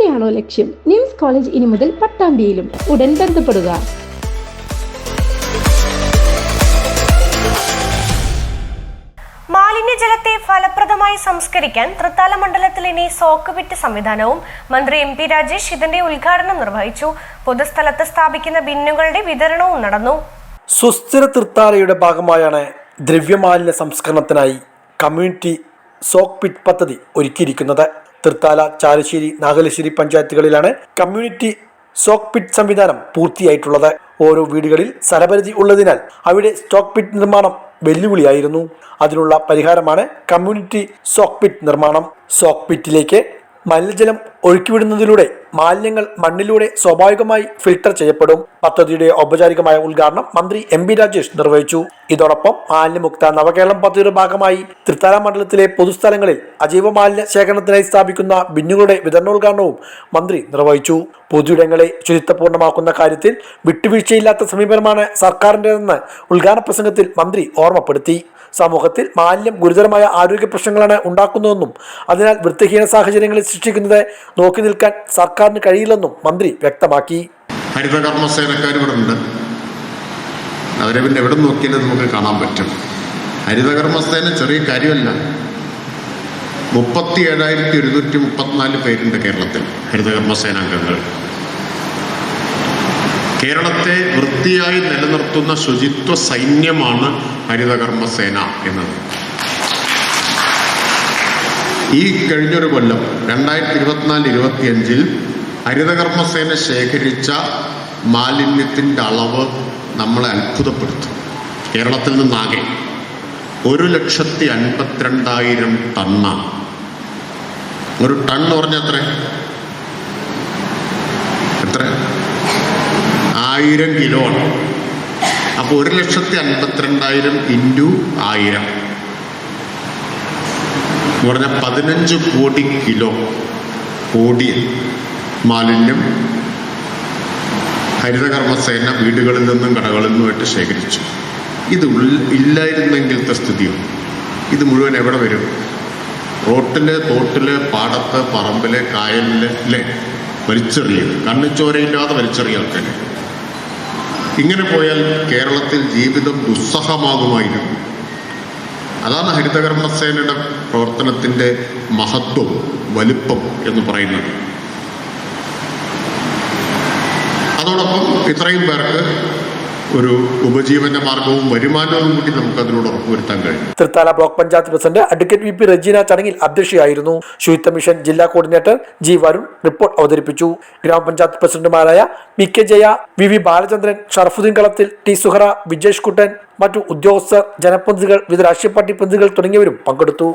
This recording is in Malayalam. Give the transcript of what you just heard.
തന്നെയാണോ ലക്ഷ്യം? നിംസ് കോളേജ് ഇനി മുതൽ പട്ടാമ്പിയിലും. ഉടൻ ബന്ധപ്പെടുക. മാലിന്യജലത്തെ ഫലപ്രദമായി സംസ്കരിക്കാൻ തൃത്താല മണ്ഡലത്തിൽ ഇനി സോക്ക് പിറ്റ് സംവിധാനവും മന്ത്രി MP രാജേഷ് ഇതിന്റെ ഉദ്ഘാടനം നിർവഹിച്ചു. പൊതുസ്ഥലത്ത് സ്ഥാപിക്കുന്ന ബിന്നുകളുടെ വിതരണവും നടന്നു. സുസ്ഥിര തൃത്താലയുടെ ഭാഗമായാണ് ദ്രവ്യമാലിന്യ സംസ്കരണത്തിനായി കമ്മ്യൂണിറ്റി സോക്ക് പിറ്റ് പദ്ധതി ഒരുക്കിയിരിക്കുന്നത്. തൃത്താല, ചാലശ്ശേരി, നാഗലശ്ശേരി പഞ്ചായത്തുകളിലാണ് കമ്മ്യൂണിറ്റി സോക്ക് പിറ്റ് സംവിധാനം പൂർത്തിയായിട്ടുള്ളത്. ഓരോ വീടുകളിൽ സ്ഥലപരിധി ഉള്ളതിനാൽ അവിടെ സ്റ്റോക്ക് പിറ്റ് നിർമ്മാണം വെല്ലുവിളിയായിരുന്നു. അതിനുള്ള പരിഹാരമാണ് കമ്മ്യൂണിറ്റി സോക്ക് പിറ്റ് നിർമ്മാണം. സോക്ക് പിറ്റിലേക്ക് മലിനജലം ഒഴുക്കിവിടുന്നതിലൂടെ മാലിന്യങ്ങൾ മണ്ണിലൂടെ സ്വാഭാവികമായി ഫിൽട്ടർ ചെയ്യപ്പെടും. പദ്ധതിയുടെ ഔപചാരികമായ ഉദ്ഘാടനം മന്ത്രി MP രാജേഷ് നിർവഹിച്ചു. ഇതോടൊപ്പം മാലിന്യമുക്ത നവകേരളം പദ്ധതിയുടെ ഭാഗമായി തൃത്താല മണ്ഡലത്തിലെ പൊതുസ്ഥലങ്ങളിൽ അജൈവ മാലിന്യ ശേഖരണത്തിനായി സ്ഥാപിക്കുന്ന ബിന്നുകളുടെ വിതരണോദ്ഘാടനവും മന്ത്രി നിർവഹിച്ചു. പൊതുയിടങ്ങളെ ശുചിത്വപൂർണ്ണമാക്കുന്ന കാര്യത്തിൽ വിട്ടുവീഴ്ചയില്ലാത്ത സമീപനമാണ് സർക്കാരിൻ്റെതെന്ന് ഉദ്ഘാടന പ്രസംഗത്തിൽ മന്ത്രി ഓർമ്മപ്പെടുത്തി. സമൂഹത്തിൽ മാലിന്യം ഗുരുതരമായ ആരോഗ്യ പ്രശ്നങ്ങളാണ് ഉണ്ടാക്കുന്നതെന്നും അതിനാൽ വൃത്തിഹീന സാഹചര്യങ്ങളിൽ സൃഷ്ടിക്കുന്നത് നോക്കി നിൽക്കാൻ സർക്കാരിന് കഴിയില്ലെന്നും മന്ത്രി വ്യക്തമാക്കി. ഹരിതകർമ്മസേനക്കാർ ഇവിടെ ഉണ്ട്. അവരെ പിന്നെ എവിടെ നോക്കിയാലും നമുക്ക് കാണാൻ പറ്റും. ഹരിതകർമ്മസേന ചെറിയ കാര്യമല്ല. 37,134 പേരുണ്ട് കേരളത്തിൽ ഹരിതകർമ്മസേനാംഗങ്ങൾ. കേരളത്തെ വൃത്തിയായി നിലനിർത്തുന്ന ശുചിത്വ സൈന്യമാണ് ഹരിതകർമ്മസേന എന്നത്. ഈ കഴിഞ്ഞൊരു കൊല്ലം 2024-25 ഹരിതകർമ്മസേന ശേഖരിച്ച മാലിന്യത്തിൻ്റെ അളവ് നമ്മളെ അത്ഭുതപ്പെടുത്തും. കേരളത്തിൽ നിന്നാകെ 1,52,000 ടണ്ണാണ്. ഒരു ടൺ എന്ന് പറഞ്ഞാൽ എത്ര 1000 കിലോ ആണ്. അപ്പോൾ 1,52,000 ഇൻറ്റു 1000 എന്ന് പറഞ്ഞാൽ 15 കോടി കിലോ മാലിന്യം ഹരിതകർമ്മസേന വീടുകളിൽ നിന്നും കടകളിൽ നിന്നുമായിട്ട് ശേഖരിച്ചു. ഇത് ഇല്ലായിരുന്നെങ്കിലത്തെ സ്ഥിതിയോ? ഇത് മുഴുവൻ എവിടെ വരും? റോട്ടില്, തോട്ടില്, പാടത്ത്, പറമ്പില്, കായലില് അല്ലേ വലിച്ചെറിയുക. കണ്ണിച്ചോരയില്ലാതെ വലിച്ചെറിയ ആൾക്കാർ. ഇങ്ങനെ പോയാൽ കേരളത്തിൽ ജീവിതം ദുസ്സഹമാകുമായിരുന്നു. അതാണ് ഹരിതകർമ്മസേനയുടെ പ്രവർത്തനത്തിൻ്റെ മഹത്വം, വലിപ്പം എന്ന് പറയുന്നത്. അതോടൊപ്പം ഇത്രയും പേർക്ക് ഒരു ഉപജീവന മാർഗവും വരുമാനവും കൂടി നമുക്ക് അതിനോട് ഉറപ്പുവരുത്താൻ കഴിയും. Thrithala block panchayat president advocate VP Rejina ചടങ്ങിൽ അധ്യക്ഷയായിരുന്നു. ശുചിത്വ മിഷൻ ജില്ലാ കോർഡിനേറ്റർ G വരുൺ റിപ്പോർട്ട് അവതരിപ്പിച്ചു. ഗ്രാമപഞ്ചായത്ത് പ്രസിഡന്റുമാരായ PK ജയ, VV ബാലചന്ദ്രൻ, ഷറഫുദ്ദീൻ കളത്തിൽ, T സുഹറ, വിജേഷ് കുട്ടൻ, മറ്റു ഉദ്യോഗസ്ഥർ, ജനപ്രതിനിധികൾ, വിവിധ രാഷ്ട്രീയ പാർട്ടി പ്രതിനിധികൾ തുടങ്ങിയവരും പങ്കെടുത്തു.